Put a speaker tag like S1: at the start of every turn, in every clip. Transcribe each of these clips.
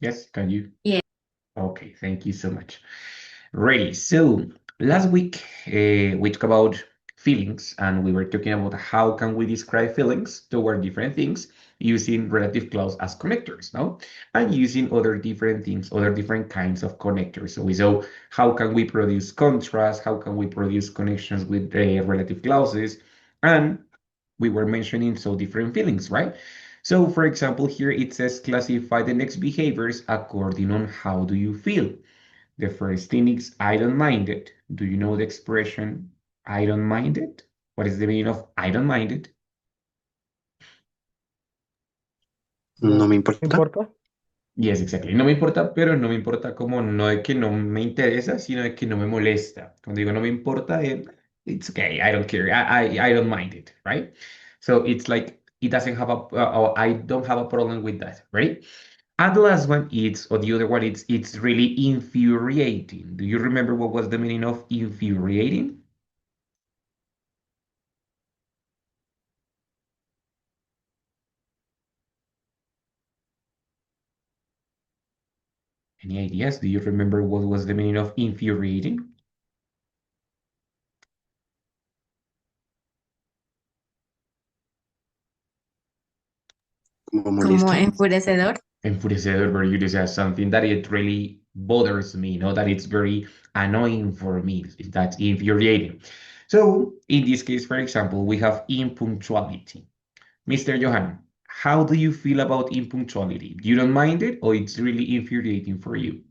S1: Yes, can you?
S2: Yeah.
S1: Okay, thank you so much. Ready. So last week we talked about feelings and we were talking about how can we describe feelings toward different things using relative clause as connectors, no? And using other different things, other different kinds of connectors. So we saw how can we produce contrast, how can we produce connections with the relative clauses, and we were mentioning so different feelings, right? So for example, here it says classify the next behaviors according on how do you feel. The first thing is I don't mind it. Do you know the expression I don't mind it? What is the meaning of I don't mind it?
S3: No
S4: No
S3: me
S4: me
S3: importa.
S4: importa.
S1: Yes, exactly. No me importa, pero no me importa como no de que no me interesa, sino de que no me molesta. Cuando digo no me importa, it's okay. I don't care. I don't mind it, right? So it's like it doesn't have a, or I don't have a problem with that, right? And the last one is, or the other one, it's really infuriating. Do you remember what was the meaning of infuriating? Any ideas? Do you remember what was the meaning of infuriating?
S3: Como
S2: Como
S3: molesta.
S2: enfurecedor.
S1: Enfurecedor, very good. Is something that it really bothers me, that it's very annoying for me. That's infuriating. So in this case, for example, we have impunctuality. Mr. Johan, how do you feel about impunctuality? You don't mind it, or it's really infuriating for you?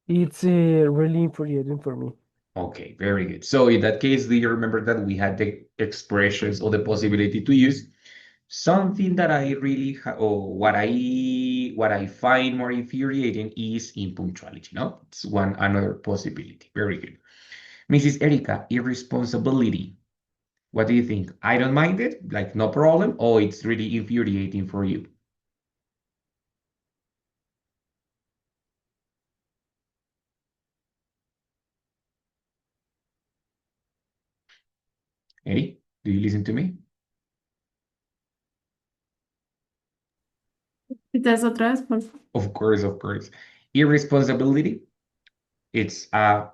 S4: It's really infuriating for me.
S1: Okay, very good. So in that case, do you remember that we had the expressions or the possibility to use something that I really or what I find more infuriating is impunctuality, no? It's one another possibility. Very good. Mrs. Erica, irresponsibility. What do you think? I don't mind it, like no problem, or it's really infuriating for you? Eddie, do you listen to me?
S2: ¿Quitas otra vez, por favor?
S1: Of course, of course. Irresponsibility. It's a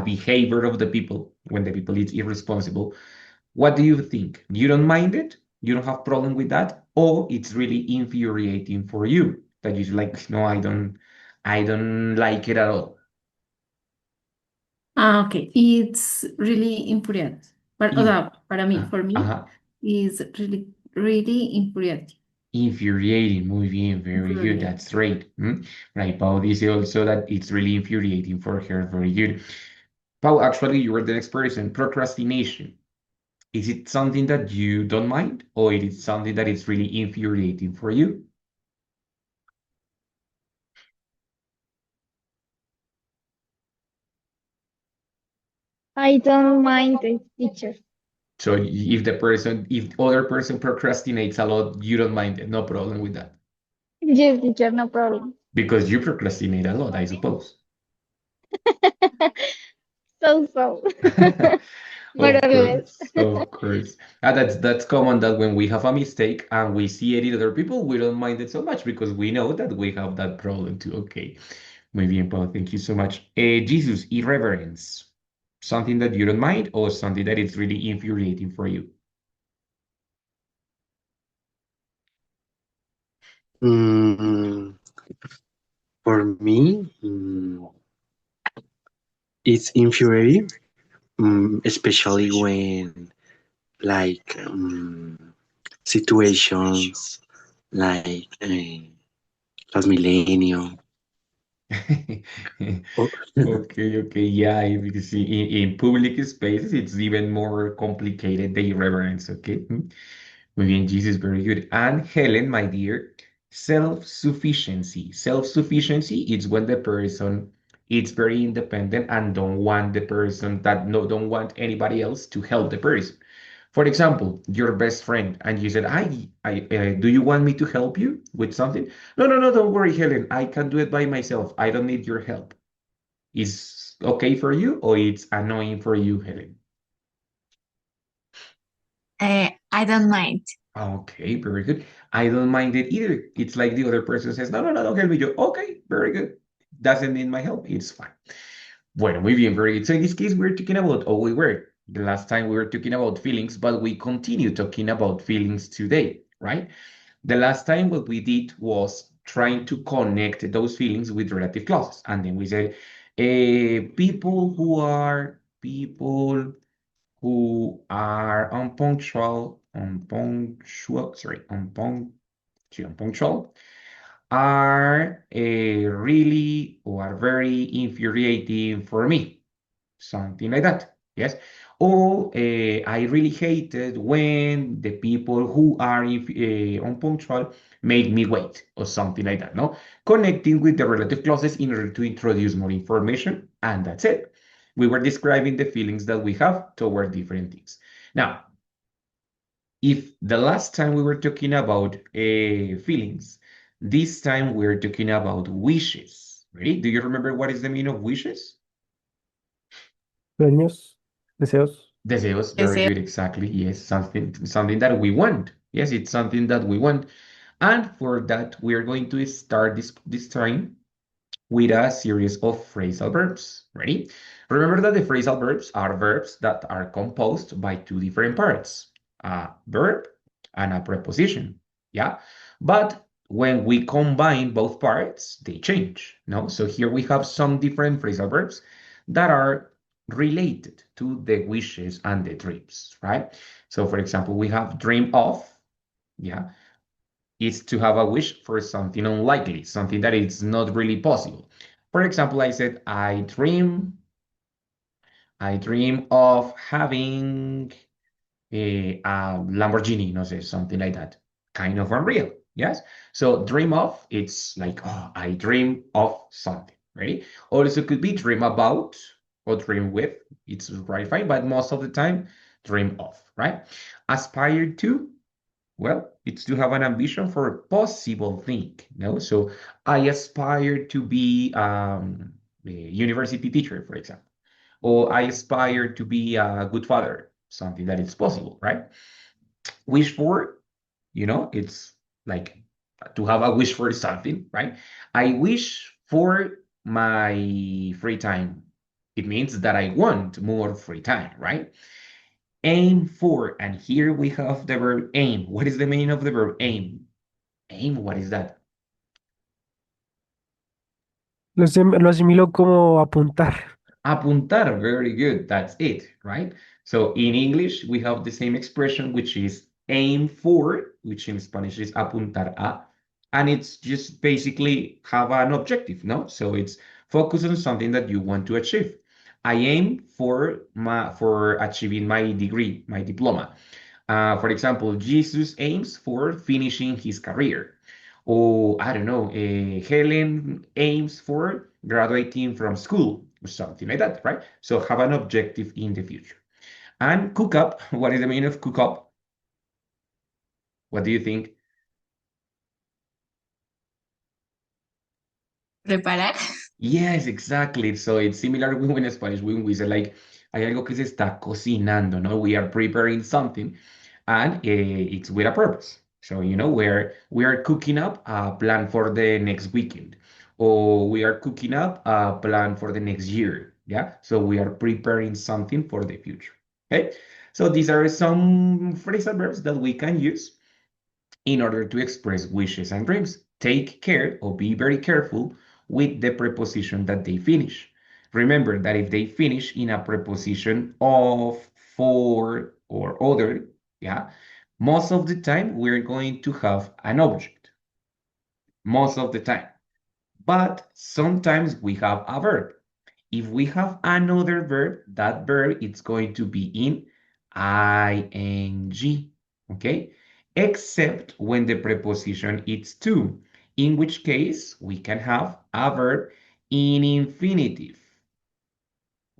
S1: behavior of the people when the people is irresponsible. What do you think? You don't mind it? You don't have problem with that? Or it's really infuriating for you that you're like, no, I don't like it at all.
S2: Ah, okay. It's really infuriating. O
S1: In,
S2: sea, para mí, for me,
S1: uh-huh.
S2: is really, really infuriating.
S1: Infuriating, muy bien, very good.
S2: Infuriating.
S1: That's right. Right, Pau dice also that it's really infuriating for her. Very good. Pau, actually, you were the next person. Procrastination. Is it something that you don't mind, or it is something that is really infuriating for you?
S5: I don't mind the teacher.
S1: So if other person procrastinates a lot, you don't mind it, no problem with that.
S5: Yes, teacher, no problem.
S1: Because you procrastinate a lot, I suppose.
S5: So, more
S1: Of
S5: or less.
S1: course, of course. That's common that when we have a mistake and we see it in other people, we don't mind it so much because we know that we have that problem too. Okay. Muy bien, Paul. Thank you so much. Jesus, irreverence. Something that you don't mind or something that is really infuriating for you?
S3: Mm, for me, it's infuriating, especially when like situations like Transmilenio. Oh,
S1: Okay, okay, yeah, because in public spaces it's even more complicated, the irreverence, okay? Muy bien, Jesus, very good. And Helen, my dear, self-sufficiency. Self-sufficiency is when the person is very independent and don't want the person that no don't want anybody else to help the person. For example, your best friend, and you said, do you want me to help you with something? No, no, no, don't worry, Helen. I can do it by myself. I don't need your help. Is okay for you or it's annoying for you, Helen?
S2: I don't mind.
S1: Okay, very good. I don't mind it either. It's like the other person says, no, no, no, don't help me. You, okay, very good. Doesn't need my help. It's fine. Bueno, muy bien, very good. So in this case, we're talking about, oh, we were, the last time we were talking about feelings, but we continue talking about feelings today, right? The last time what we did was trying to connect those feelings with relative clauses. And then we said, people are unpunctual are really or are very infuriating for me. Something like that. Yes. Or I really hated when the people who are unpunctual made me wait or something like that. No, connecting with the relative clauses in order to introduce more information, and that's it. We were describing the feelings that we have toward different things. Now, if the last time we were talking about feelings, this time we're talking about wishes. Ready? Do you remember what is the meaning of wishes?
S4: Sueños, deseos.
S1: Deseos, very good, exactly. Yes, something that we want. Yes, it's something that we want. And for that, we are going to start this time with a series of phrasal verbs. Ready? Remember that the phrasal verbs are verbs that are composed by two different parts, a verb and a preposition. Yeah, but when we combine both parts, they change. No, so here we have some different phrasal verbs that are related to the wishes and the dreams, right? So, for example, we have dream of. Yeah, is to have a wish for something unlikely, something that is not really possible. For example, I said, I dream of having a Lamborghini, no sé, something like that. Kind of unreal, yes? So dream of, it's like, oh, I dream of something, right? Also could be dream about or dream with, it's right fine, but most of the time, dream of, right? Aspire to, well, it's to have an ambition for a possible thing, no? So I aspire to be a university teacher, for example, or I aspire to be a good father, something that is possible, right? Wish for, it's like to have a wish for something, right? I wish for my free time. It means that I want more free time, right? Aim for, and here we have the verb aim. What is the meaning of the verb aim? Aim, what is that?
S4: Lo asimilo como apuntar.
S1: Apuntar, very good. That's it, right? So in English, we have the same expression, which is aim for, which in Spanish is apuntar a, and it's just basically have an objective, no? So it's focus on something that you want to achieve. I aim for achieving my degree, my diploma. For example, Jesus aims for finishing his career. Or, I don't know, Helen aims for graduating from school or something like that, right? So have an objective in the future. And cook up, what is the meaning of cook up? What do you think?
S6: Preparar.
S1: Yes, exactly. So it's similar when in Spanish when we say like, hay algo que se está cocinando, no? We are preparing something and it's with a purpose. So, we are cooking up a plan for the next weekend, or we are cooking up a plan for the next year. Yeah. So we are preparing something for the future. Okay. So these are some phrasal verbs that we can use in order to express wishes and dreams. Take care or be very careful with the preposition that they finish. Remember that if they finish in a preposition of, for, or other, yeah, most of the time we're going to have an object. Most of the time. But sometimes we have a verb. If we have another verb, that verb it's going to be in ing, okay? Except when the preposition is to, in which case we can have a verb in infinitive,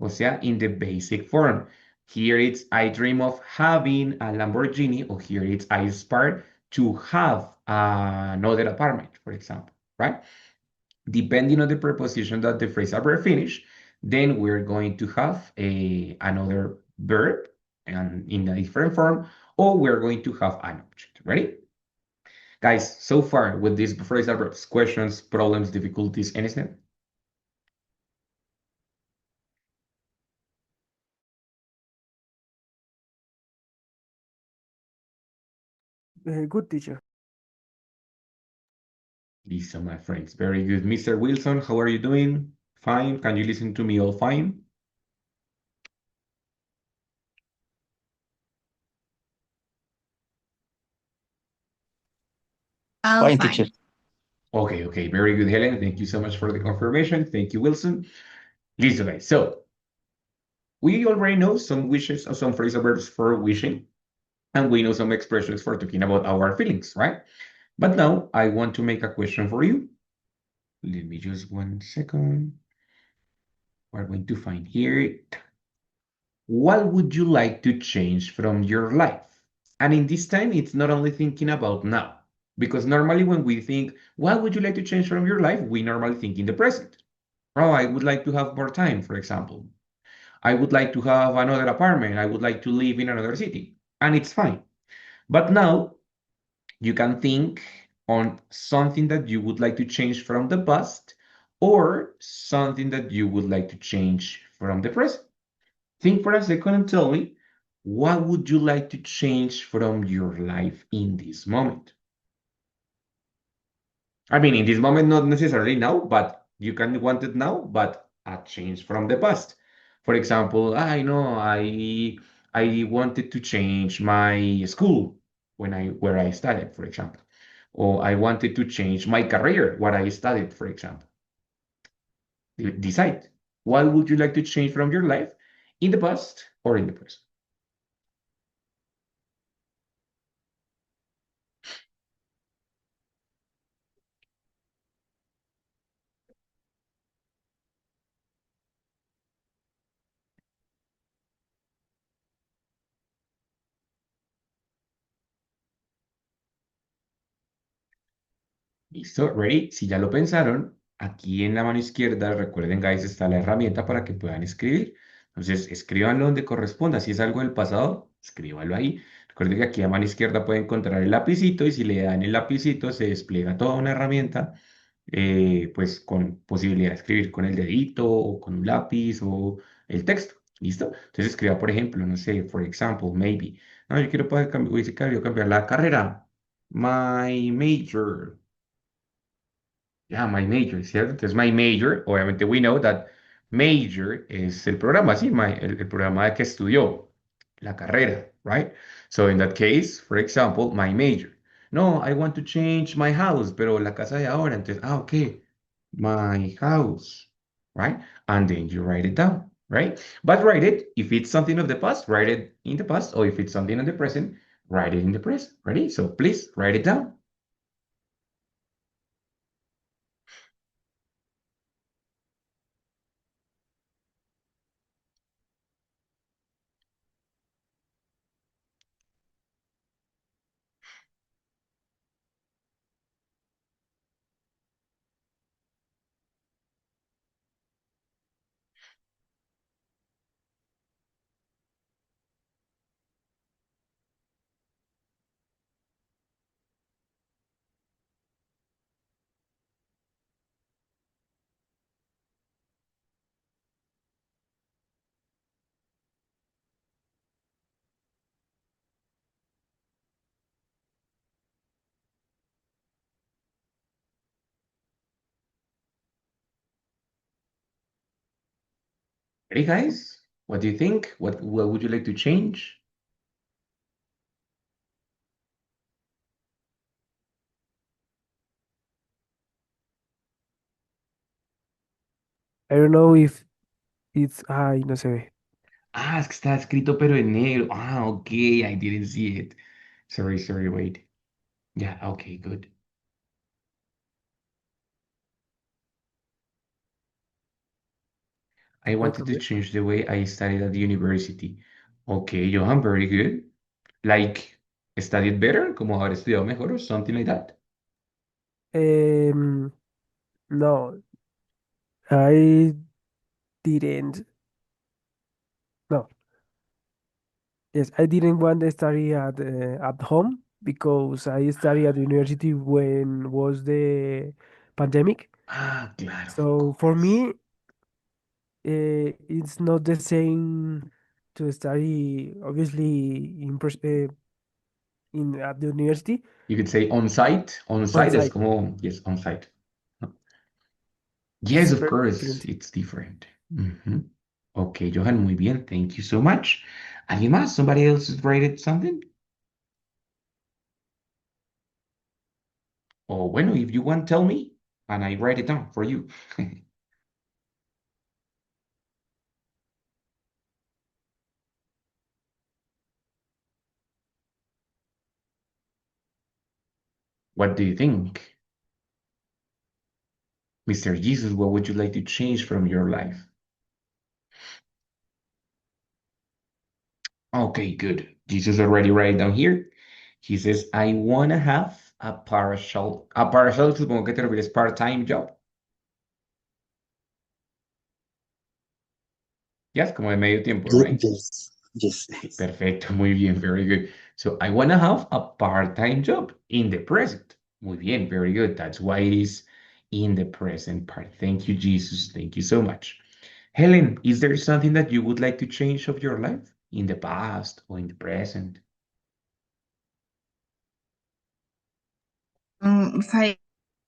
S1: o sea, in the basic form. Here it's I dream of having a Lamborghini, or here it's I aspire to have another apartment, for example, right? Depending on the preposition that the phrasal verb finish, then we're going to have another verb and in a different form, or we're going to have an object. Ready? Guys, so far with these phrasal verbs, questions, problems, difficulties, anything?
S4: Good teacher.
S1: Lisa, my friends, very good. Mr. Wilson, how are you doing? Fine. Can you listen to me all fine?
S2: All
S6: Fine,
S2: fine.
S6: teacher.
S1: Okay, very good, Helen. Thank you so much for the confirmation. Thank you, Wilson. Listen, guys. So we already know some wishes or some phrasal verbs for wishing, and we know some expressions for talking about our feelings, right? But now I want to make a question for you. Let me just 1 second. We're going to find here. What would you like to change from your life? And in this time, it's not only thinking about now, because normally when we think, what would you like to change from your life? We normally think in the present. Oh, I would like to have more time, for example. I would like to have another apartment. I would like to live in another city. And it's fine. But now you can think on something that you would like to change from the past or something that you would like to change from the present. Think for a second and tell me, what would you like to change from your life in this moment? I mean, in this moment, not necessarily now, but you can want it now, but a change from the past. For example, I know I wanted to change my school where I studied, for example, or I wanted to change my career, what I studied, for example. Decide. What would you like to change from your life in the past or in the present? ¿Listo? ¿Ready? Si ya lo pensaron, aquí en la mano izquierda, recuerden, guys, está la herramienta para que puedan escribir. Entonces, escríbanlo donde corresponda. Si es algo del pasado, escríbalo ahí. Recuerden que aquí a mano izquierda pueden encontrar el lapicito y si le dan el lapicito se despliega toda una herramienta, pues con posibilidad de escribir con el dedito o con un lápiz o el texto. ¿Listo? Entonces escriba, por ejemplo, no sé, for example, maybe. No, yo quiero poder cambiar, quiero cambiar la carrera. My major. Yeah, my major, ¿cierto? Entonces, my major, obviamente we know that major es el programa, sí, el programa de que estudió, la carrera, right? So in that case, for example, my major. No, I want to change my house, pero la casa de ahora, entonces, okay, my house, right? And then you write it down, right? But write it, if it's something of the past, write it in the past, or if it's something in the present, write it in the present, ready? So please write it down. Hey guys, what do you think? What would you like to change?
S4: I don't know if it's. Ay, no se ve.
S1: Ah, es que está escrito pero en negro. Ah, okay, I didn't see it. Sorry, wait. Yeah, okay, good. I
S4: ¿Puedo
S1: wanted to
S4: cambiar?
S1: change the way I studied at the university. Okay, Johan, very good. Like, studied better, como haber estudiado mejor or something like that.
S4: No, I didn't. No, Yes, I didn't want to study at home because I studied at university when was the pandemic.
S1: Ah, claro, of
S4: So for
S1: course.
S4: me, it's not the same to study obviously in at the university
S1: You could say on site. On
S4: on
S1: site es
S4: site.
S1: como, yes, on site. Yes,
S4: It's
S1: of
S4: very
S1: course,
S4: different.
S1: it's different. Mhm. Ok, Johan, muy bien. Thank you so much. ¿Alguien más? Somebody else has rated something? O bueno, if you want, tell me, and I write it down for you. What do you think? Mr. Jesus, what would you like to change from your life? Okay, good. Jesus already write it down here. He says, I want to have a partial, supongo que te refieres part-time job. Yes, como de medio tiempo, right?
S3: Yes, yes.
S1: Perfecto, muy bien, very good. So I want to have a part-time job in the present. Muy bien, very good. That's why it is in the present part. Thank you, Jesus. Thank you so much. Helen, is there something that you would like to change of your life in the past or in the present?
S6: For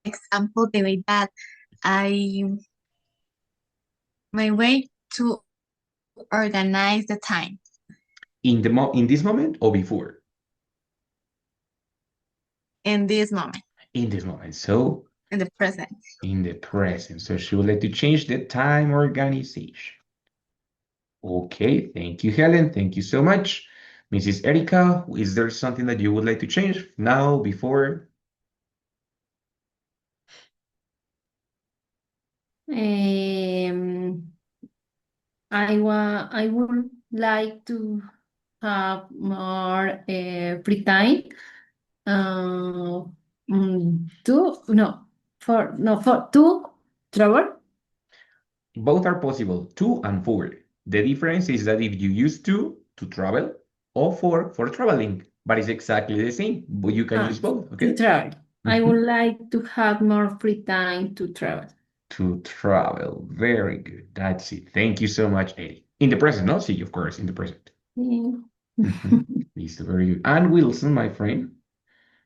S6: example, the way that I, my way to organize the time
S1: In this moment or before?
S6: in this moment,
S1: In this moment. So
S6: in the present.
S1: in the present. So she would like to change the time organization. Okay, thank you, Helen. Thank you so much. Mrs. Erica, is there something that you would like to change now, before?
S2: Um, I would like to have more free time. Uh, to no for no for to travel.
S1: Both are possible, two and four. The difference is that if you use to travel, or four for traveling, but it's exactly the same, but you can use both,
S2: To
S1: okay?
S2: travel. I
S1: Mhm.
S2: would like to have more free time to travel.
S1: To travel, very good. That's it. Thank you so much, Eddie. In the present, no? See, of course, in the present.
S2: Mm.
S1: Listo, very good. And Wilson, my friend,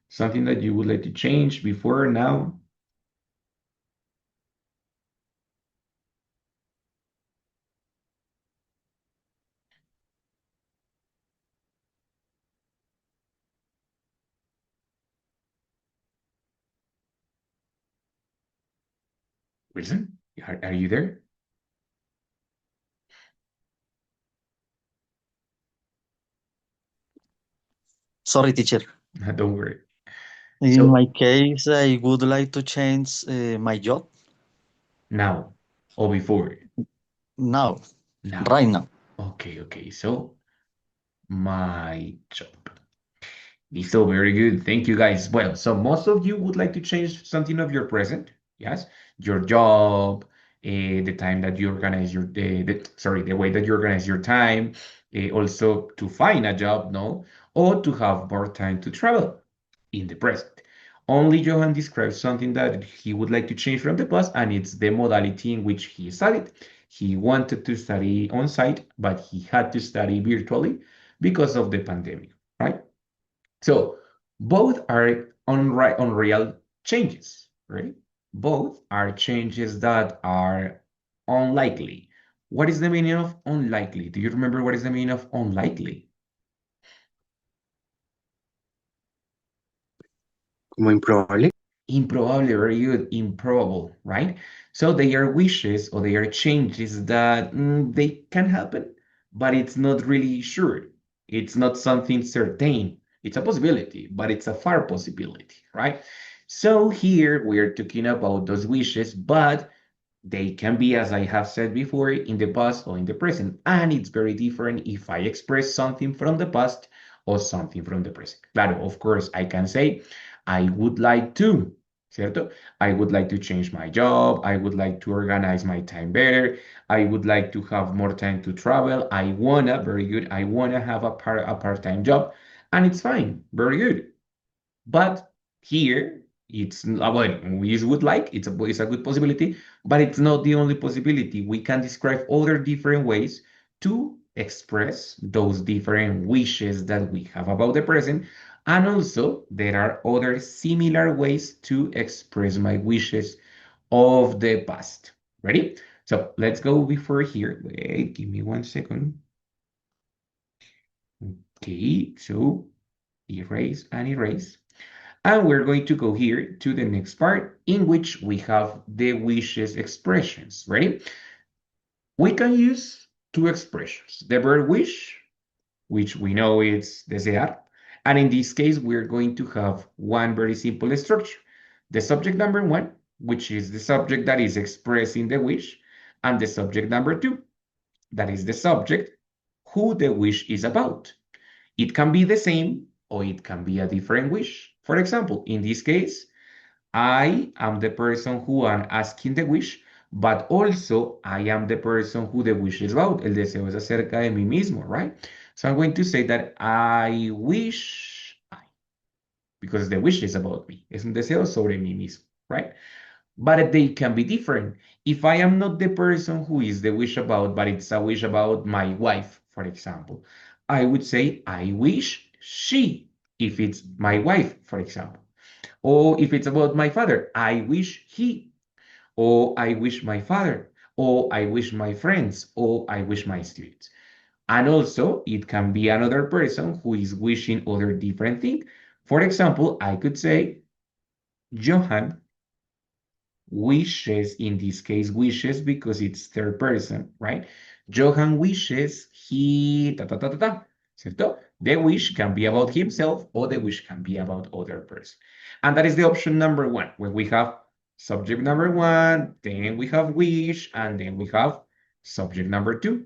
S1: something that you would like to change before, now? Wilson, are you there?
S3: Sorry, teacher.
S1: Don't worry.
S3: In
S1: So
S3: my case, I would like to change my job
S1: now or before?
S3: now,
S1: Now.
S3: right now.
S1: Okay, okay. So my job. Listo, very good. Thank you, guys. Well, so most of you would like to change something of your present, yes? Your job, the time that you organize your sorry, the way that you organize your time, also to find a job, no, or to have more time to travel in the present. Only Johan describes something that he would like to change from the past, and it's the modality in which he studied. He wanted to study on site, but he had to study virtually because of the pandemic, right? So both are on real changes, right? Both are changes that are unlikely. What is the meaning of unlikely? Do you remember what is the meaning of unlikely?
S3: Como improbable.
S1: Improbable, very good. Improbable, right? So they are wishes or they are changes that they can happen, but it's not really sure. It's not something certain. It's a possibility, but it's a far possibility, right? So here we are talking about those wishes, but they can be, as I have said before, in the past or in the present. And it's very different if I express something from the past or something from the present. Claro, of course, I can say, I would like to, ¿cierto? I would like to change my job. I would like to organize my time better. I would like to have more time to travel. I wanna, very good. I wanna have a part-time job, and it's fine, very good. But here, it's well, we would like it's a good possibility, but it's not the only possibility. We can describe other different ways to express those different wishes that we have about the present. And also, there are other similar ways to express my wishes of the past. Ready? So let's go before here. Wait, give me 1 second. Okay, so erase and erase. And we're going to go here to the next part in which we have the wishes expressions. Ready? We can use two expressions. The verb wish, which we know is desear. And in this case, we're going to have one very simple structure. The subject number one, which is the subject that is expressing the wish, and the subject number two, that is the subject who the wish is about. It can be the same or it can be a different wish. For example, in this case, I am the person who am asking the wish, but also I am the person who the wish is about. El deseo es acerca de mí mismo, right? So I'm going to say that I wish because the wish is about me. Es un deseo sobre mí mismo, right? But they can be different. If I am not the person who is the wish about, but it's a wish about my wife, for example, I would say I wish she, if it's my wife, for example. Or if it's about my father, I wish he. Or I wish my father. Or I wish my friends. Or I wish my students. And also, it can be another person who is wishing other different things. For example, I could say, Johan wishes, in this case, wishes because it's third person, right? Johan wishes he, ¿cierto? The wish can be about himself or the wish can be about other person. And that is the option number one, where we have subject number one, then we have wish, and then we have subject number two.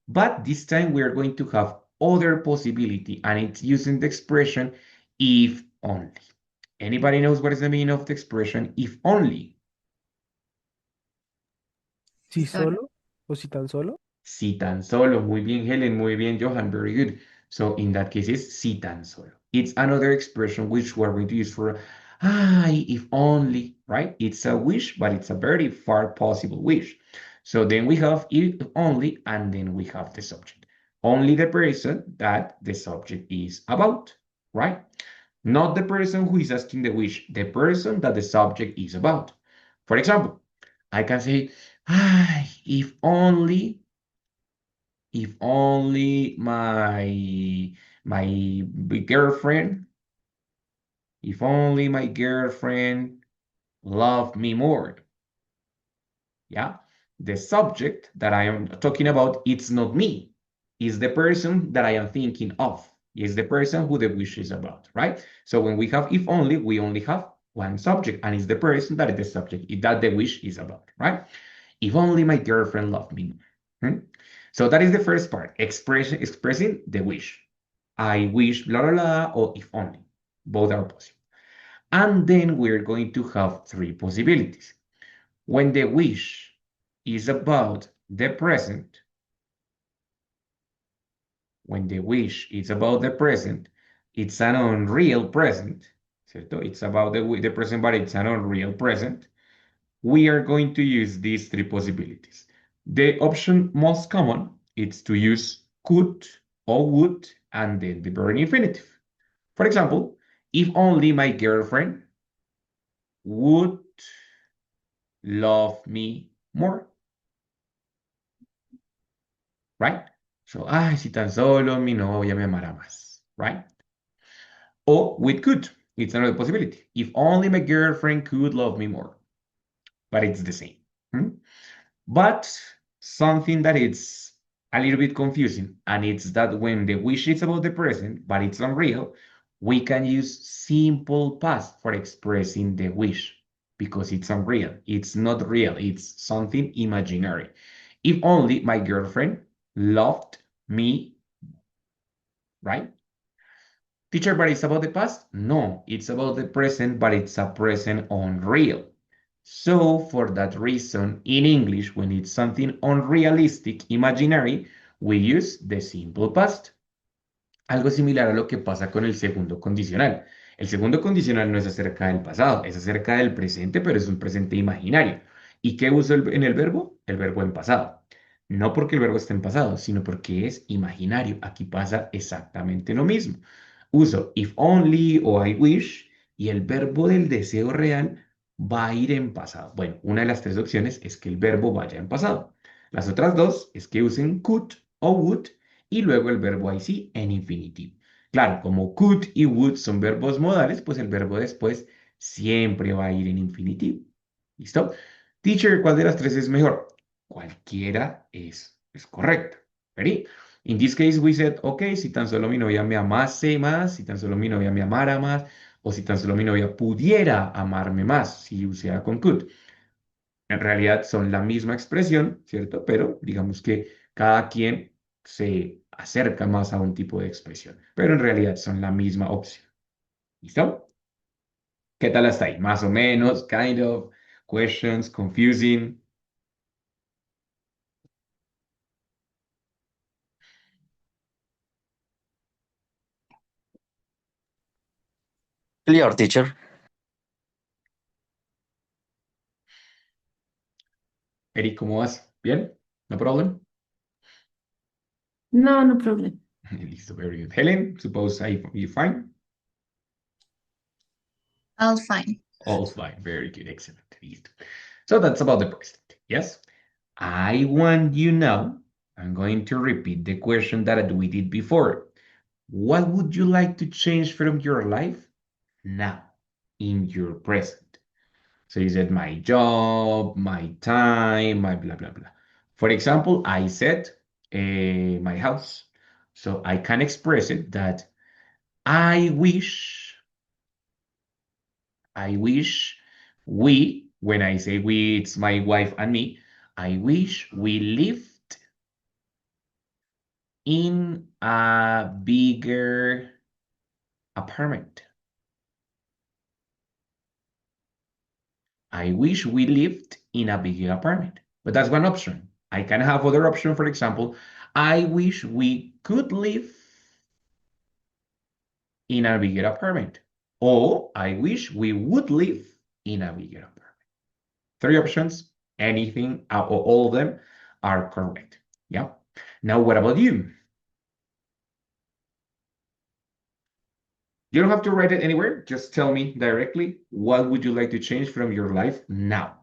S1: But this time we are going to have other possibility, and it's using the expression if only. Anybody knows what is the meaning of the expression if only?
S4: Si
S6: Solo.
S4: solo o si tan solo.
S1: Si tan solo. Muy bien, Helen. Muy bien, Johan. Very good. So in that case, it's si tan solo. It's another expression which we're going to use for, if only, right? It's a wish, but it's a very far possible wish. So then we have if only, and then we have the subject. Only the person that the subject is about, right? Not the person who is asking the wish, the person that the subject is about. For example, I can say, if only my girlfriend, if only my girlfriend loved me more. Yeah, the subject that I am talking about, it's not me. It's the person that I am thinking of. It's the person who the wish is about, right? So when we have if only, we only have one subject, and it's the person that is the subject, that the wish is about, right? If only my girlfriend loved me. So that is the first part, expressing the wish. I wish blah, blah, blah, or if only. Both are possible. And then we're going to have three possibilities. When the wish is about the present, when the wish is about the present, it's an unreal present, ¿cierto? It's about the present, but it's an unreal present. We are going to use these three possibilities. The option most common is to use could or would and then the verb infinitive. For example, if only my girlfriend would love me more. Right? So, si tan solo mi novia me amara más. Right? Or with could. It's another possibility. If only my girlfriend could love me more. But it's the same. But something that it's a little bit confusing, and it's that when the wish is about the present, but it's unreal, we can use simple past for expressing the wish because it's unreal. It's not real. It's something imaginary. If only my girlfriend loved me, right? Teacher, but it's about the past? No, it's about the present, but it's a present unreal. So for that reason, in English, when it's something unrealistic, imaginary, we use the simple past. Algo similar a lo que pasa con el segundo condicional. El segundo condicional no es acerca del pasado, es acerca del presente, pero es un presente imaginario. ¿Y qué uso en el verbo? El verbo en pasado. No porque el verbo esté en pasado, sino porque es imaginario. Aquí pasa exactamente lo mismo. Uso if only o I wish y el verbo del deseo real va a ir en pasado. Bueno, una de las tres opciones es que el verbo vaya en pasado. Las otras dos es que usen could o would y luego el verbo I see en infinitivo. Claro, como could y would son verbos modales, pues el verbo después siempre va a ir en infinitivo. ¿Listo? Teacher, ¿cuál de las tres es mejor? Cualquiera es correcta. ¿Ready? In this case, we said, ok, si tan solo mi novia me amase más, si tan solo mi novia me amara más, o si tan solo mi novia pudiera amarme más, si usara con could. En realidad son la misma expresión, ¿cierto? Pero digamos que cada quien se acerca más a un tipo de expresión, pero en realidad son la misma opción. ¿Listo? ¿Qué tal hasta ahí? Más o menos, kind of, questions, confusing.
S3: Clear, teacher.
S1: Eric, ¿cómo vas? ¿Bien? ¿No problem?
S2: No, no problem.
S1: Listo, very good. Helen, suppose you fine?
S6: All fine.
S1: All fine, very good, excellent. Listo. So that's about the present, yes? I want you now, I'm going to repeat the question that we did before. What would you like to change from your life now, in your present? So you said my job, my time, my blah, blah, blah. For example, I said my house. So I can express it that I wish we, when I say we, it's my wife and me, I wish we lived in a bigger apartment. I wish we lived in a bigger apartment. But that's one option. I can have other option, for example, I wish we could live in a bigger apartment. Or I wish we would live in a bigger apartment. Three options, anything, all of them are correct. Yeah. Now, what about you? You don't have to write it anywhere. Just tell me directly, what would you like to change from your life now?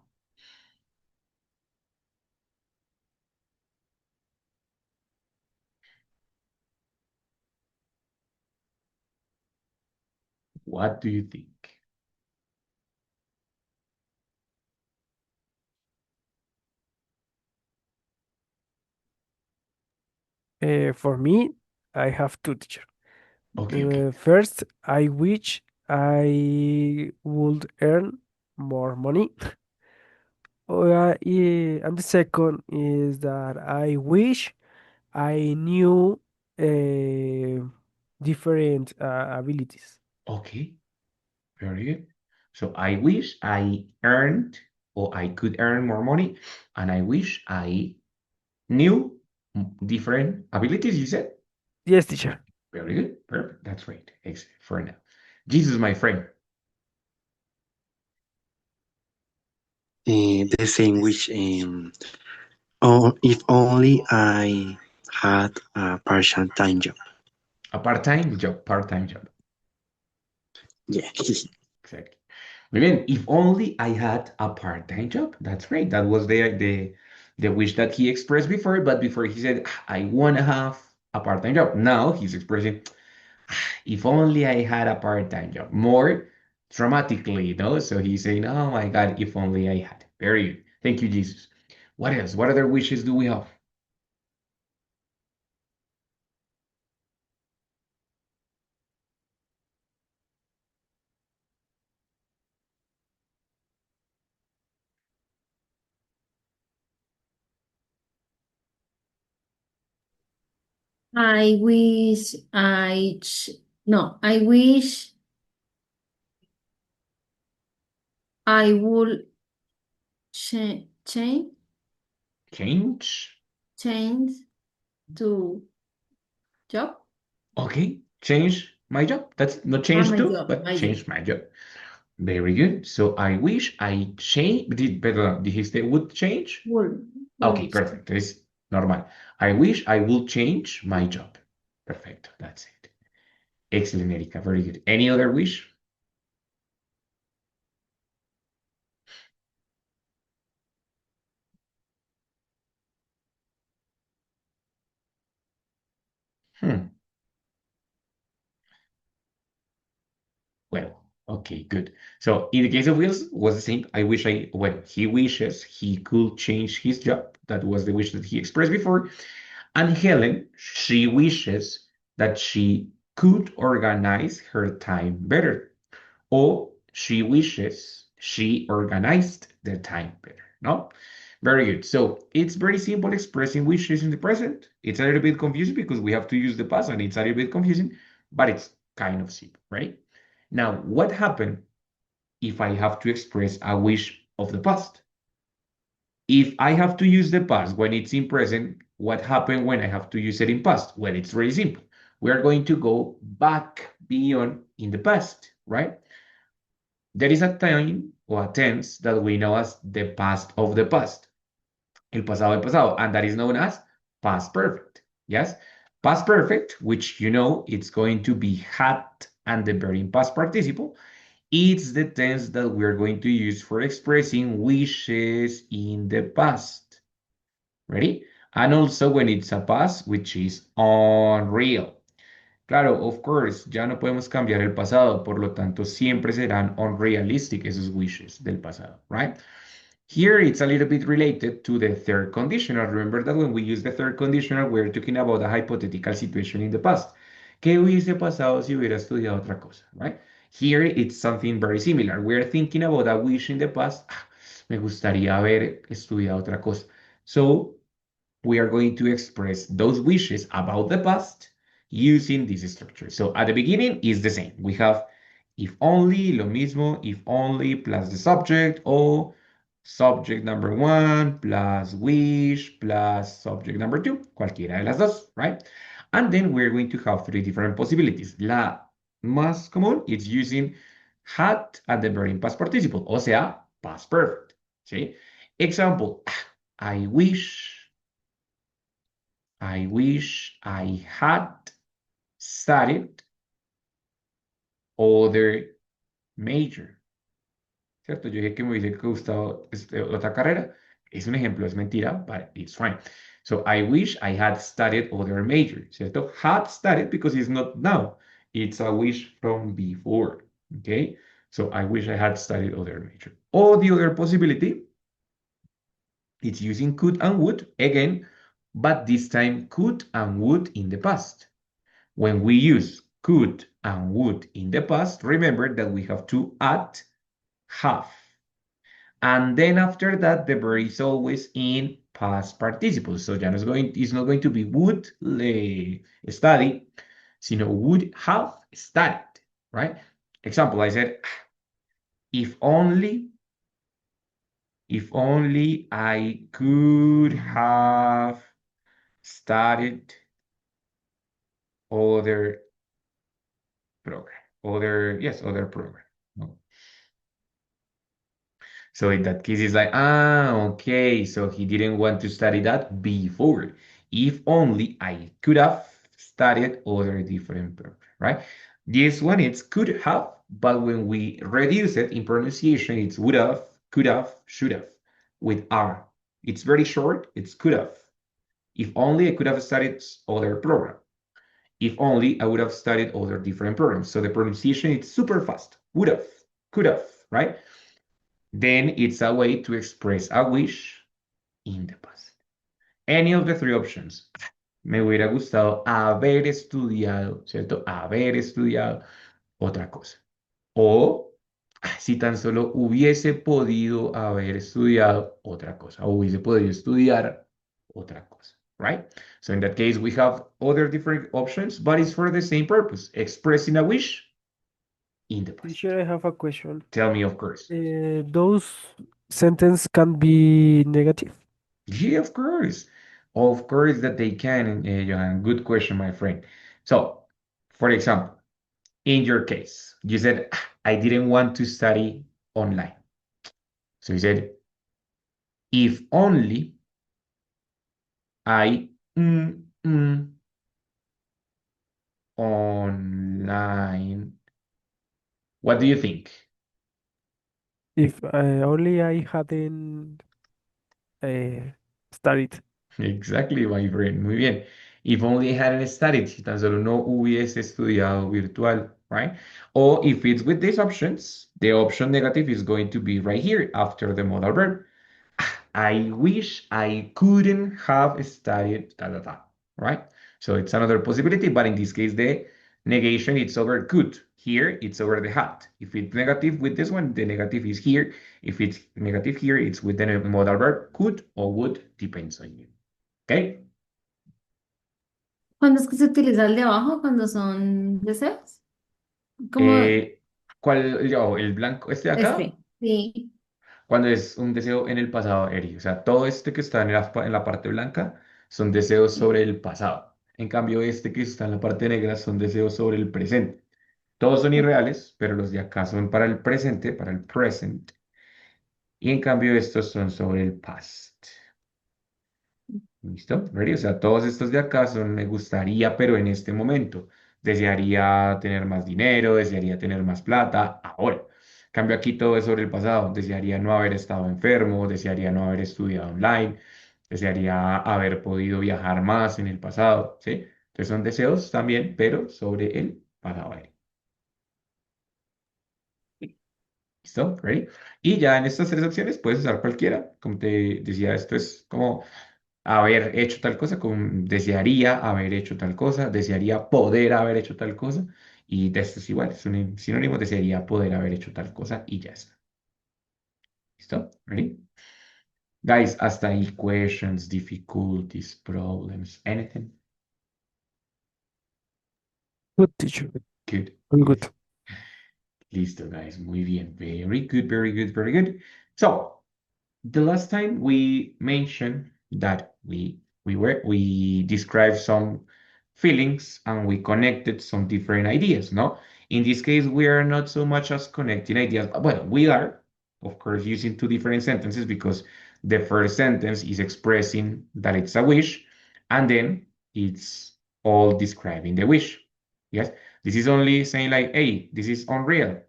S1: What do you think?
S4: For me, I have two teachers.
S1: Okay.
S4: First, I wish I would earn more money. And the second is that I wish I knew different abilities.
S1: Okay. Very good. So I wish I earned or I could earn more money, and I wish I knew different abilities, you said?
S4: Yes, teacher.
S1: Very good. Perfect. That's right. Excellent for now. Jesus, my friend.
S7: The same which oh, if only I had a part-time job.
S1: A part-time job, part-time job.
S7: Yeah.
S1: Exactly. Muy bien. If only I had a part-time job. That's great. That was the wish that he expressed before, but before he said, I want to have a part-time job. Now he's expressing, if only I had a part-time job. More dramatically, you know? So he's saying, oh my God, if only I had. Very good. Thank you, Jesus. What else? What other wishes do we have?
S2: I wish I No, I wish I would change
S1: Change.
S2: to job.
S1: Okay. Change my job. That's not
S2: Ah,
S1: change
S2: my
S1: to,
S2: job,
S1: but
S2: my job.
S1: change my job. Very good. So I wish I change. Perdón, dijiste would change?
S2: Would
S1: Okay, perfect. Es normal. I wish I would change my job. Perfect. That's it. Excellent, Erika. Very good. Any other wish? Hmm. Well, okay, good. So in the case of Wilson, was the same. He wishes he could change his job. That was the wish that he expressed before. And Helen, she wishes that she could organize her time better. Or she wishes she organized the time better. No? Very good. So it's very simple expressing wishes in the present. It's a little bit confusing because we have to use the past and it's a little bit confusing, but it's kind of simple, right? Now, what happened if I have to express a wish of the past? If I have to use the past when it's in present, what happened when I have to use it in past? Well, it's very simple. We are going to go back beyond in the past, right? There is a time or a tense that we know as the past of the past, el pasado del pasado, and that is known as past perfect. Yes, past perfect, which you know it's going to be had and the verb in past participle. It's the tense that we're going to use for expressing wishes in the past. Ready? And also when it's a past, which is unreal. Claro, of course, ya no podemos cambiar el pasado, por lo tanto, siempre serán unrealistic esos wishes del pasado, right? Here it's a little bit related to the third conditional. Remember that when we use the third conditional, we're talking about a hypothetical situation in the past. ¿Qué hubiese pasado si hubiera estudiado otra cosa, right? Here it's something very similar. We're thinking about a wish in the past. Me gustaría haber estudiado otra cosa. So we are going to express those wishes about the past using this structure. So at the beginning is the same. We have if only, lo mismo, if only plus the subject or subject number one plus wish plus subject number two, cualquiera de las dos, right? And then we're going to have three different possibilities. La más común is using had at the very past participle, o sea, past perfect. ¿Sí? Example, I wish I had studied other major. ¿Cierto? Yo dije que me hubiese gustado otra carrera. Es un ejemplo, es mentira, but it's fine. So I wish I had studied other major, ¿cierto? Had studied because it's not now. It's a wish from before, okay? So I wish I had studied other major. Or the other possibility, it's using could and would, again, but this time could and would in the past. When we use could and would in the past, remember that we have to add have. And then after that, the verb is always in past participle. So ya no es it's not going to be would study, sino would have studied, right? Example, I said, if only I could have studied other program, other program. No. So in that case, it's like, okay, so he didn't want to study that before. If only I could have studied other different program, right? This one, it's could have, but when we reduce it in pronunciation, it's would have, could have, should have, with R. It's very short, it's could have. If only I could have studied other program. If only I would have studied other different programs. So the pronunciation is super fast. Would have, could have, right? Then it's a way to express a wish in the past. Any of the three options. Me hubiera gustado haber estudiado, ¿cierto? Haber estudiado otra cosa. O si tan solo hubiese podido haber estudiado otra cosa. O hubiese podido estudiar otra cosa. right? So in that case, we have other different options, but it's for the same purpose, expressing a wish in the past.
S4: Teacher, I have a question.
S1: Tell me, of course.
S4: Those sentence can be negative.
S1: Yeah, of course. Of course that they can, Johan. Good question, my friend. So, for example, in your case, you said, "Ah, I didn't want to study online." So you said, if only I online. What do you think?
S4: If only I hadn't studied.
S1: Exactly, my friend. Muy bien. If only I hadn't studied, si tan solo no hubiese estudiado virtual, right? Or if it's with these options, the option negative is going to be right here after the modal verb. I wish I couldn't have studied da da da, right? So it's another possibility, but in this case, the negation it's over could. Here, it's over the had. If it's negative with this one, the negative is here. If it's negative here, it's with the modal verb could or would, depends on you. ¿Ok?
S2: ¿Cuándo es que se utiliza el de abajo? ¿Cuando son deseos? Como
S1: ¿Cuál? Oh, el blanco, este de acá,
S2: este. Sí.
S1: cuando es un deseo en el pasado, Eri. O sea, todo este que está en la parte blanca son deseos sobre el pasado. En cambio, este que está en la parte negra son deseos sobre el presente. Todos son irreales, pero los de acá son para el presente, para el present. Y en cambio, estos son sobre el past. ¿Listo? ¿Ready? O sea, todos estos de acá son me gustaría, pero en este momento. Desearía tener más dinero, desearía tener más plata, ahora. Cambio aquí todo es sobre el pasado. Desearía no haber estado enfermo, desearía no haber estudiado online, desearía haber podido viajar más en el pasado, ¿sí? Entonces son deseos también, pero sobre el pasado. ¿Listo? ¿Ready? Y ya en estas tres opciones puedes usar cualquiera. Como te decía, esto es como haber hecho tal cosa, como desearía haber hecho tal cosa, desearía poder haber hecho tal cosa, y de esto es igual, es un sinónimo, desearía poder haber hecho tal cosa, y ya está. ¿Listo? ¿Ready? Guys, hasta ahí, questions, difficulties, problems, anything?
S4: Good teacher.
S1: Good.
S4: All good.
S1: Listo, guys, muy bien. Very good, very good, very good. So, the last time we mentioned that we described some feelings and we connected some different ideas, no? In this case, we are not so much as connecting ideas. Well, we are, of course, using two different sentences because the first sentence is expressing that it's a wish, and then it's all describing the wish. Yes, this is only saying like, hey, this is unreal.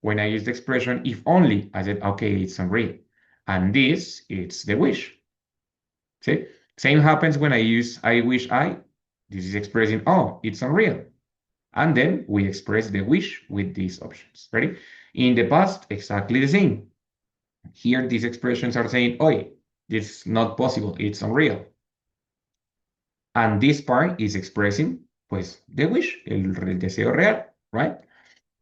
S1: When I use the expression if only, I said, okay, it's unreal. And this, it's the wish. See? Same happens when I use I wish I. This is expressing, oh, it's unreal. And then we express the wish with these options. Ready? In the past, exactly the same. Here, these expressions are saying, oh, this is not possible, it's unreal. And this part is expressing, pues, the wish, el deseo real, right?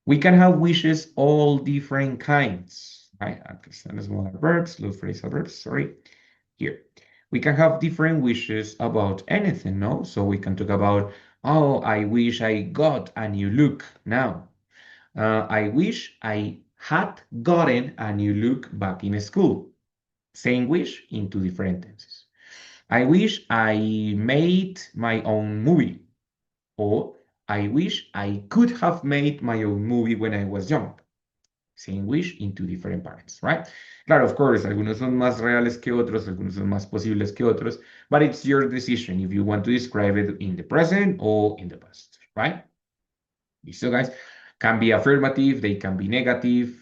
S1: We can have wishes all different kinds, right? Understand smaller verbs, low phrasal verbs, sorry. Here. We can have different wishes about anything, no? So we can talk about, oh, I wish I got a new look now. I wish I had gotten a new look back in school. Same wish in two different tenses. I wish I made my own movie. Or I wish I could have made my own movie when I was young. Same wish in two different parts, right? Claro, of course, algunos son más reales que otros, algunos son más posibles que otros, but it's your decision if you want to describe it in the present or in the past, right? So guys, can be affirmative, they can be negative,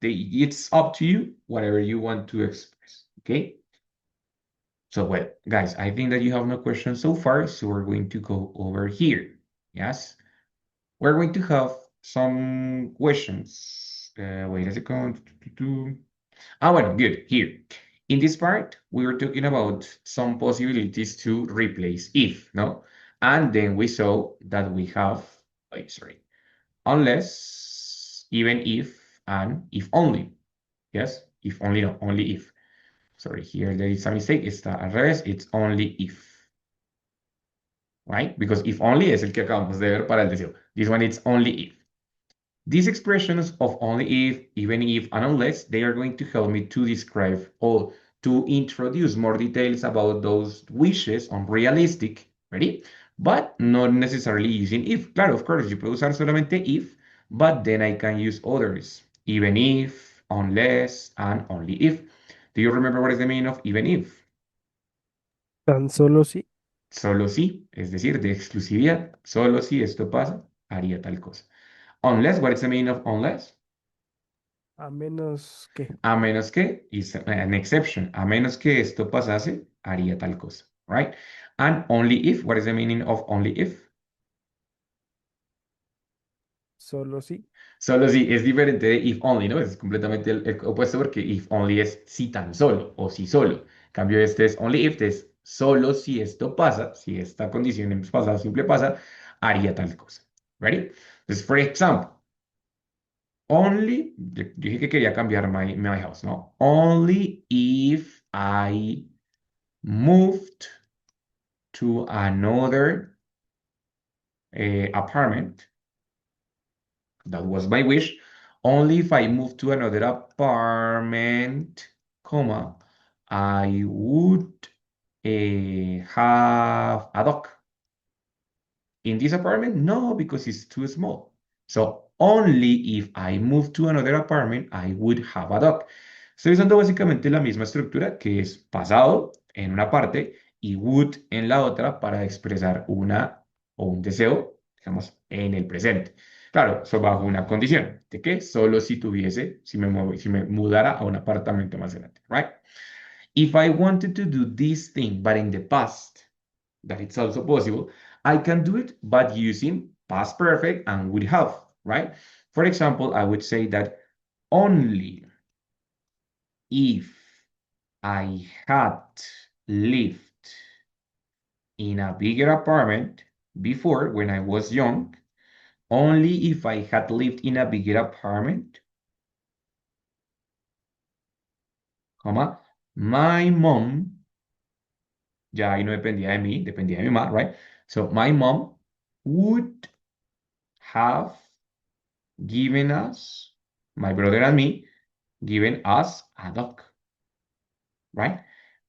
S1: it's up to you, whatever you want to express, okay? So, well, guys, I think that you have no questions so far, so we're going to go over here, yes? We're going to have some questions. Wait a second. Well, good. Here. In this part, we were talking about some possibilities to replace if, no? And then we saw that we have, unless, even if, and if only. Yes? If only, no, only if. Sorry, here there is a mistake. Está al revés. It's only if. Right? Because if only es el que acabamos de ver para el deseo. This one, it's only if. These expressions of only if, even if, and unless, they are going to help me to describe or to introduce more details about those wishes unrealistic, ready? But not necessarily using if. Claro, of course, yo puedo usar solamente if, but then I can use others. Even if, unless, and only if. Do you remember what is the meaning of even if?
S4: Tan solo sí,
S1: Solo si, es decir, de exclusividad. Solo si esto pasa, haría tal cosa. Unless, what is the meaning of unless?
S4: a menos que.
S1: A menos que, is an exception. A menos que esto pasase, haría tal cosa. Right? And only if, what is the meaning of only if?
S4: Solo sí.
S1: Solo si es diferente de if only, ¿no? Es completamente el opuesto porque if only es si tan solo o si solo. En cambio, este es only if, es solo si esto pasa, si esta condición en pasado simple pasa, haría tal cosa. Ready? Entonces, for example, only, yo dije que quería cambiar my house, ¿no? Only if I moved to another apartment. That was my wish. Only if I move to another apartment, comma, I would have a dog. In this apartment, no, because it's too small. So only if I move to another apartment, I would have a dog. Estoy usando básicamente la misma estructura que es pasado en una parte y would en la otra para expresar una o un deseo, digamos, en el presente. Claro, eso bajo una condición, de que solo si tuviese, si me mudara a un apartamento más grande, right? If I wanted to do this thing, but in the past, that it's also possible, I can do it, but using past perfect and would have, right? For example, I would say that only if I had lived in a bigger apartment before when I was young, only if I had lived in a bigger apartment, comma, my mom, ya ahí no dependía de mí, dependía de mi mamá, right? So my mom would have given us, my brother and me, given us a dog, right?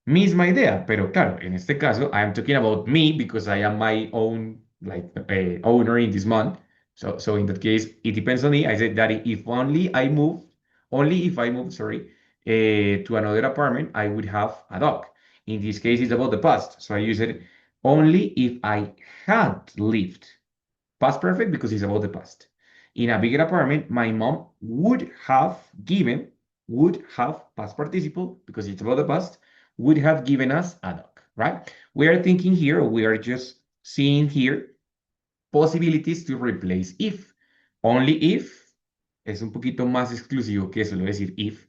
S1: Misma idea, pero claro, en este caso, I am talking about me because I am my own like owner in this month. So in that case, it depends on me. I said that if only I move, sorry, to another apartment, I would have a dog. In this case, it's about the past. So I use it only if I had lived. Past perfect because it's about the past. In a bigger apartment, my mom would have past participle because it's about the past, would have given us a dog, right? We are thinking here, we are just seeing here possibilities to replace if. Only if es un poquito más exclusivo que solo decir if.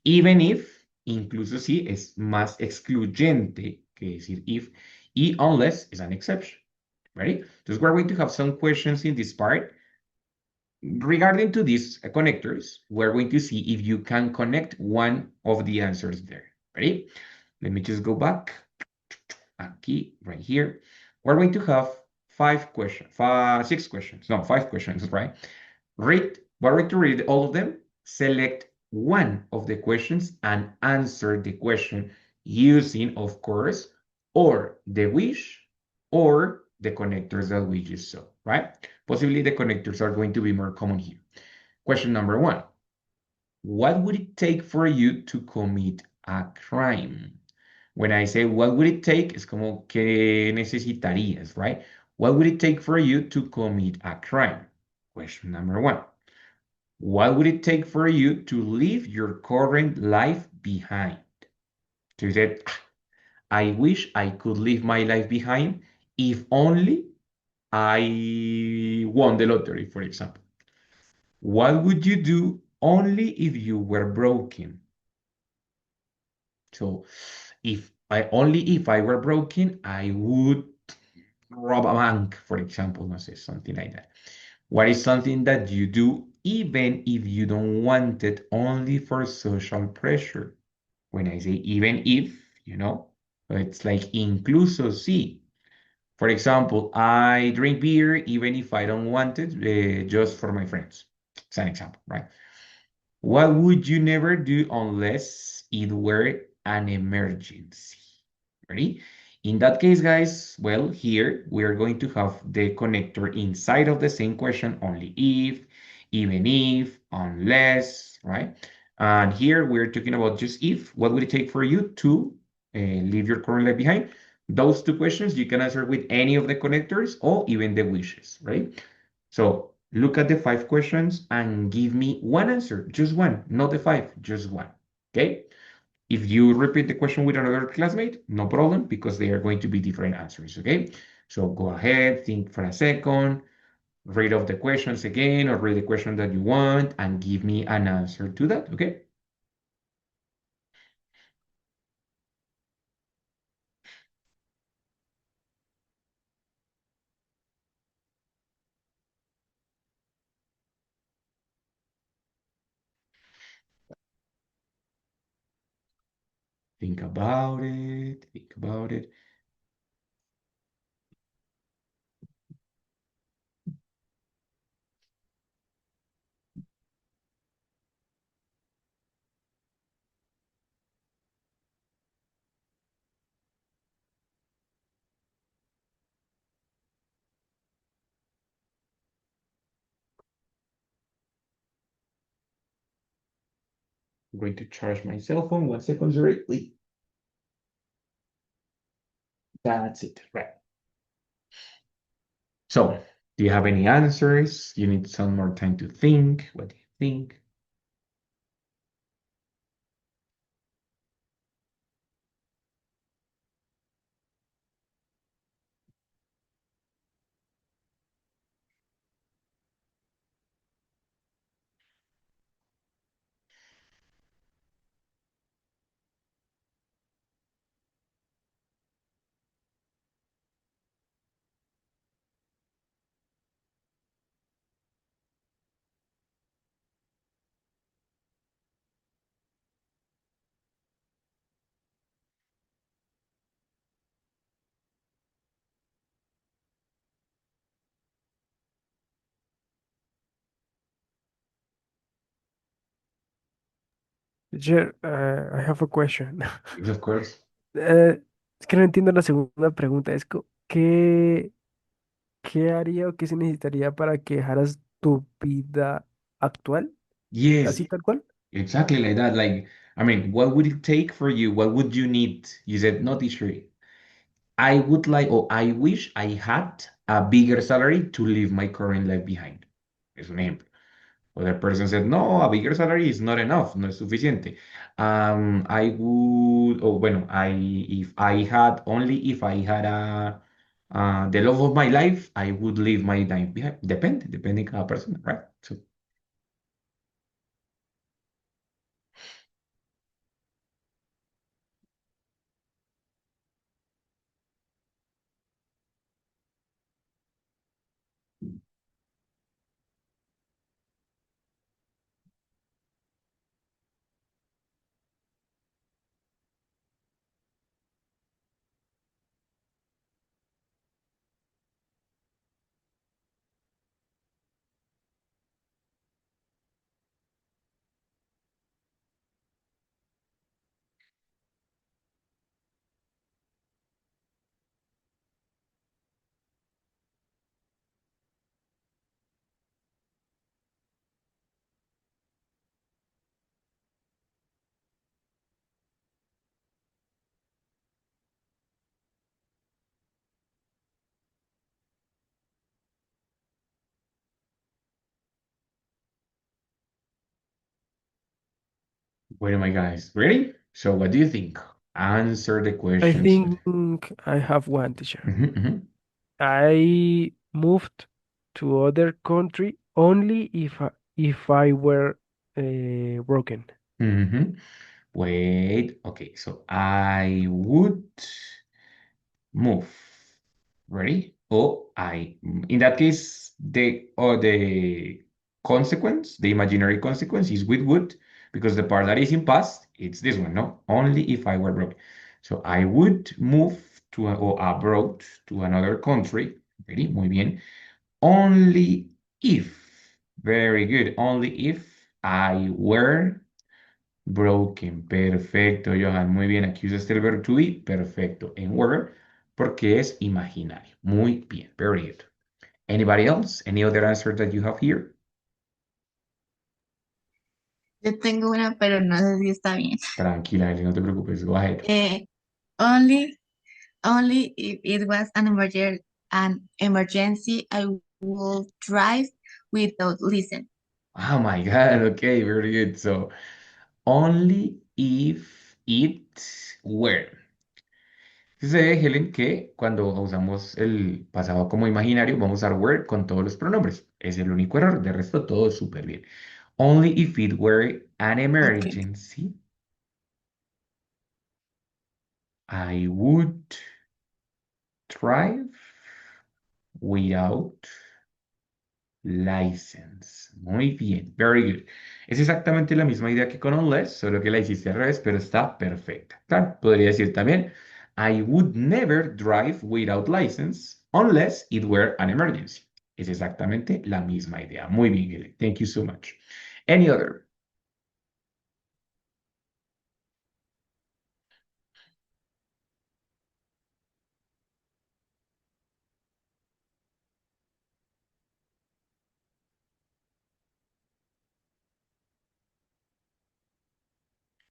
S1: Even if, incluso si, es más excluyente que decir if. Y unless is an exception. Ready? Entonces, we're going to have some questions in this part. Regarding to these connectors, we're going to see if you can connect one of the answers there. Ready? Let me just go back. Aquí, right here. We're going to have 6 questions. No, 5 questions, right? We're going to read all of them, select one of the questions, and answer the question using, of course, or the wish or the connectors that we just saw, right? Possibly the connectors are going to be more common here. Question number 1. What would it take for you to commit a crime? When I say what would it take, es como que necesitarías, right? What would it take for you to commit a crime? Question number 1. What would it take for you to leave your current life behind? So you said, I wish I could leave my life behind if only I won the lottery, for example. What would you do only if you were broken? So if I were broken, I would rob a bank, for example, no sé, something like that. What is something that you do even if you don't want it, only for social pressure? when I say even if, so it's like incluso si. For example, I drink beer even if I don't want it, just for my friends. It's an example, right? What would you never do unless it were an emergency? Ready? In that case, guys, well, here we are going to have the connector inside of the same question, only if, even if, unless, right? And here we're talking about just if. What would it take for you to leave your current life behind? Those two questions you can answer with any of the connectors or even the wishes, right? So look at the 5 questions and give me one answer, just one, not the 5, just one. Okay? If you repeat the question with another classmate, no problem, because they are going to be different answers. Okay? So go ahead, think for a second, read off the questions again, or read the question that you want, and give me an answer to that. Okay? Think about it. Think about it. I'm going to charge my cell phone. 1 second, sorry. That's it, right? So, do you have any answers? You need some more time to think. What do you think?
S4: Teacher, I have a question.
S1: Yes, of course.
S4: Es que no entiendo la segunda pregunta. ¿Qué haría o qué se necesitaría para que dejaras tu vida actual?
S1: Yes,
S4: Así tal cual.
S1: exactly like that. Like, I mean, what would it take for you? What would you need? You said, no, teacher, I would like, or I wish I had a bigger salary to leave my current life behind. Es un ejemplo. Other person said, no, a bigger salary is not enough, no es suficiente. I would, oh, bueno, if I had, only if I had the love of my life, I would leave my life behind. Depending on a person, right? So, bueno, my guys, ready? So, what do you think? Answer the
S4: I
S1: questions.
S4: think I have one, teacher.
S1: Mhm,
S4: I moved to other country only if I were broken.
S1: mhm, mhm. Wait, okay, so I would move. Ready? In that case, the consequence, the imaginary consequence is with would, because the part that is in past, it's this one, no? Only if I were broke. So I would move to or abroad to another country. Ready? Muy bien. Only if, very good, only if I were broken. Perfecto, Johan. Muy bien. Aquí usaste el verbo to be. Perfecto. En were, porque es imaginario. Muy bien. Very good. Anybody else? Any other answer that you have here?
S6: Yo tengo una, pero no sé si está bien.
S1: Tranquila, Eli, no te preocupes. Go ahead.
S6: Only, only if it was an emergency, I will drive without listen.
S1: Oh my God. Okay, very good. So, only if it were. Dice Helen que cuando usamos el pasado como imaginario, vamos a usar were con todos los pronombres. Es el único error. De resto, todo súper bien. Only if it were an
S6: Okay.
S1: emergency, I would drive without license. Muy bien, very good. Es exactamente la misma idea que con unless, solo que la hiciste al revés, pero está perfecta. Claro, podría decir también, I would never drive without license unless it were an emergency. Es exactamente la misma idea. Muy bien, Helen. Thank you so much. Any other?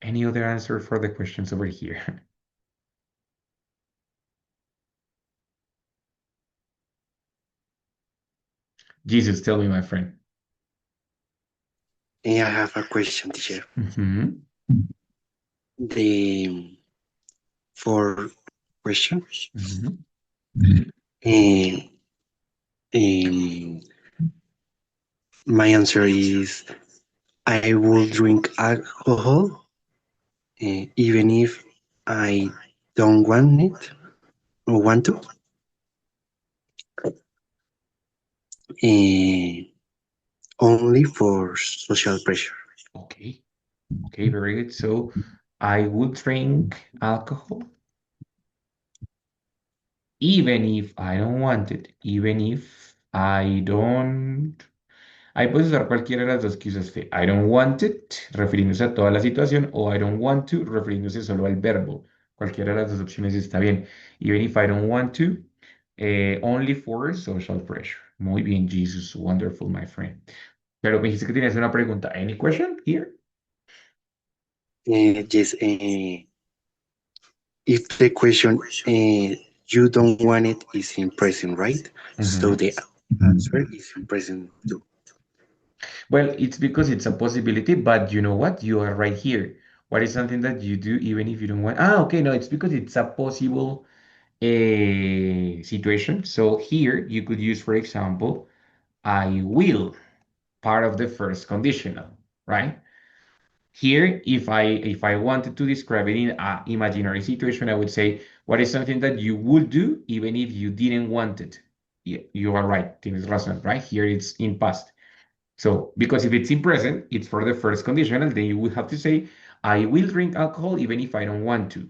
S1: Any other answer for the questions over here? Jesus, tell me, my friend.
S7: I have a question, teacher.
S1: Mhm.
S7: The four questions.
S1: Mhm.
S7: Eh, um, my answer is I will drink alcohol even if I don't want it or want to. Only for social pressure.
S1: Okay. Okay, very good. So I would drink alcohol even if I don't want it, even if I don't. Ahí puedes usar cualquiera de las dos que usaste. I don't want it, refiriéndose a toda la situación, o I don't want to, refiriéndose solo al verbo. Cualquiera de las dos opciones está bien. Even if I don't want to, only for social pressure. Muy bien, Jesus. Wonderful, my friend. Pero me dijiste que tenías una pregunta. Any question here?
S7: Yes, if the question you don't want it is in present, right? So
S1: Mhm.
S7: the answer is in present too.
S1: Well, it's because it's a possibility, but you know what? You are right here. What is something that you do even if you don't want? Ah, okay, no, it's because it's a possible situation. So here you could use, for example, I will, part of the first conditional, right? Here, if I wanted to describe it in an imaginary situation, I would say, what is something that you would do even if you didn't want it? Yeah, you are right, tienes razón, right? Here it's in past. So, because if it's in present, it's for the first conditional, then you would have to say, I will drink alcohol even if I don't want to,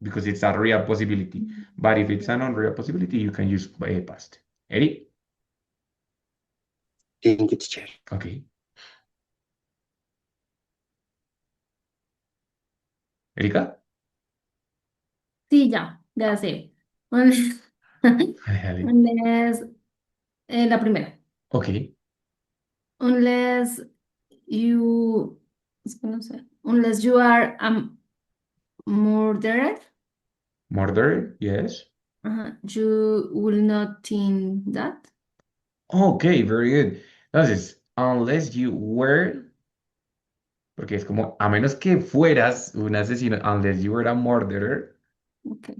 S1: because it's a real possibility. But if it's an unreal possibility, you can use past. Eddie?
S7: Thank you, teacher.
S1: Okay. Erika?
S2: Sí, ya sé. Unless,
S1: Dale.
S2: unless, la primera.
S1: Okay.
S2: Unless you, es que no sé. Unless you are a murderer,
S1: Murder, yes.
S2: you will not think that.
S1: Okay, very good. Entonces, unless you were, porque es como, a menos que fueras un asesino, unless you were a murderer,
S2: Okay.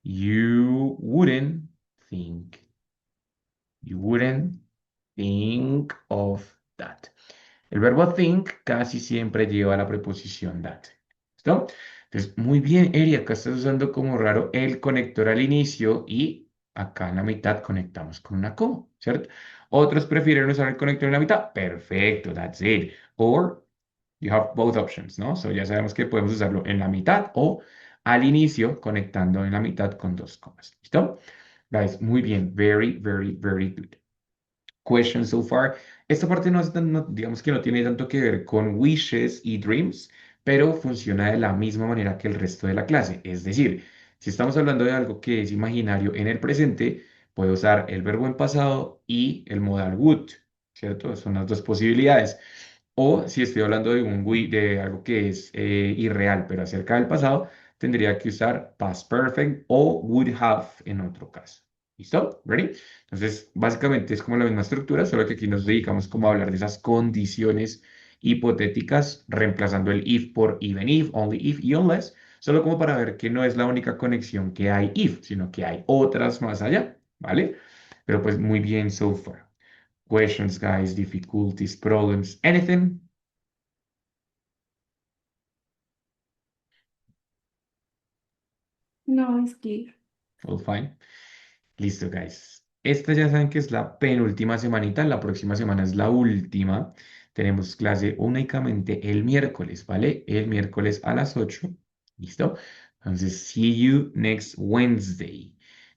S1: you wouldn't think, you wouldn't think of that. El verbo think casi siempre lleva la preposición that. ¿Listo? Entonces, muy bien, Eri, acá estás usando como raro el conector al inicio y acá en la mitad conectamos con una coma, ¿cierto? Otros prefieren usar el conector en la mitad. Perfecto, that's it. Or You have both options, ¿no? So ya sabemos que podemos usarlo en la mitad o al inicio conectando en la mitad con dos comas. ¿Listo? Guys, muy bien. Very, very, very good. Question so far. Esta parte digamos que no tiene tanto que ver con wishes y dreams, pero funciona de la misma manera que el resto de la clase. Es decir, si estamos hablando de algo que es imaginario en el presente, puedo usar el verbo en pasado y el modal would, ¿cierto? Son las dos posibilidades. O si estoy hablando de algo que es irreal, pero acerca del pasado, tendría que usar past perfect o would have en otro caso. ¿Listo? ¿Ready? Entonces, básicamente es como la misma estructura, solo que aquí nos dedicamos como a hablar de esas condiciones hipotéticas, reemplazando el if por even if, only if y unless, solo como para ver que no es la única conexión que hay if, sino que hay otras más allá, ¿vale? Pero pues muy bien so far. Questions, guys, difficulties, problems, anything?
S2: No, es clear.
S1: All fine. Listo, guys. Esta ya saben que es la penúltima semanita, la próxima semana es la última. Tenemos clase únicamente el miércoles, ¿vale? El miércoles a las 8. ¿Listo? Entonces, see you next Wednesday.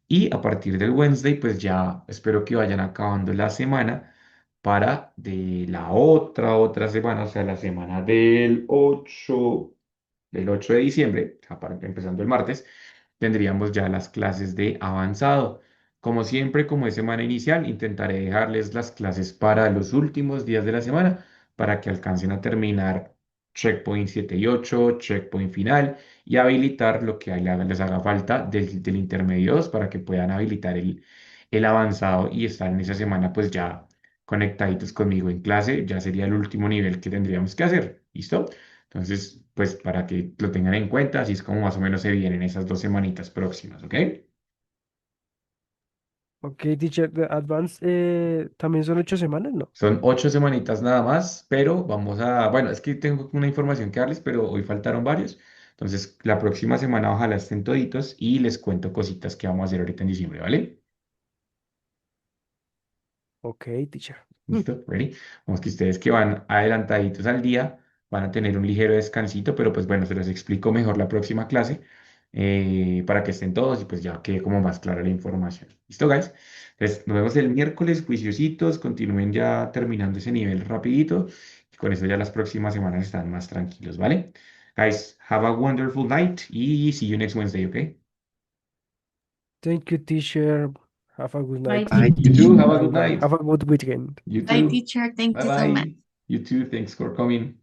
S1: Y a partir del Wednesday, pues ya espero que vayan acabando la semana para de la otra semana, o sea, la semana del 8 de diciembre, o sea, empezando el martes, tendríamos ya las clases de avanzado. Como siempre, como es semana inicial, intentaré dejarles las clases para los últimos días de la semana para que alcancen a terminar checkpoint 7 y 8, checkpoint final y habilitar lo que les haga falta del intermedio 2 para que puedan habilitar el avanzado y estar en esa semana pues ya conectaditos conmigo en clase. Ya sería el último nivel que tendríamos que hacer. ¿Listo? Entonces, pues para que lo tengan en cuenta, así es como más o menos se vienen esas 2 semanitas próximas, ¿ok?
S4: Ok, teacher, the advance también son 8 semanas, ¿no?
S1: Son 8 semanitas nada más, pero bueno, es que tengo una información que darles, pero hoy faltaron varios. Entonces, la próxima semana ojalá estén toditos y les cuento cositas que vamos a hacer ahorita en diciembre, ¿vale?
S4: Ok, teacher.
S1: ¿Listo? ¿Ready? Vamos que ustedes que van adelantaditos al día van a tener un ligero descansito, pero pues bueno, se los explico mejor la próxima clase para que estén todos y pues ya quede como más clara la información. ¿Listo, guys? Entonces, nos vemos el miércoles, juiciositos, continúen ya terminando ese nivel rapidito y con eso ya las próximas semanas están más tranquilos, ¿vale? Guys, have a wonderful night y see you next Wednesday, ¿ok?
S4: Thank you, teacher. Have a good
S2: Bye,
S4: night.
S7: Bye,
S1: You too, have a
S7: teacher.
S1: good
S4: And
S1: night.
S4: have a good weekend.
S1: You
S6: Bye,
S1: too.
S6: teacher. Thank you so much.
S1: Bye-bye. You too, thanks for coming.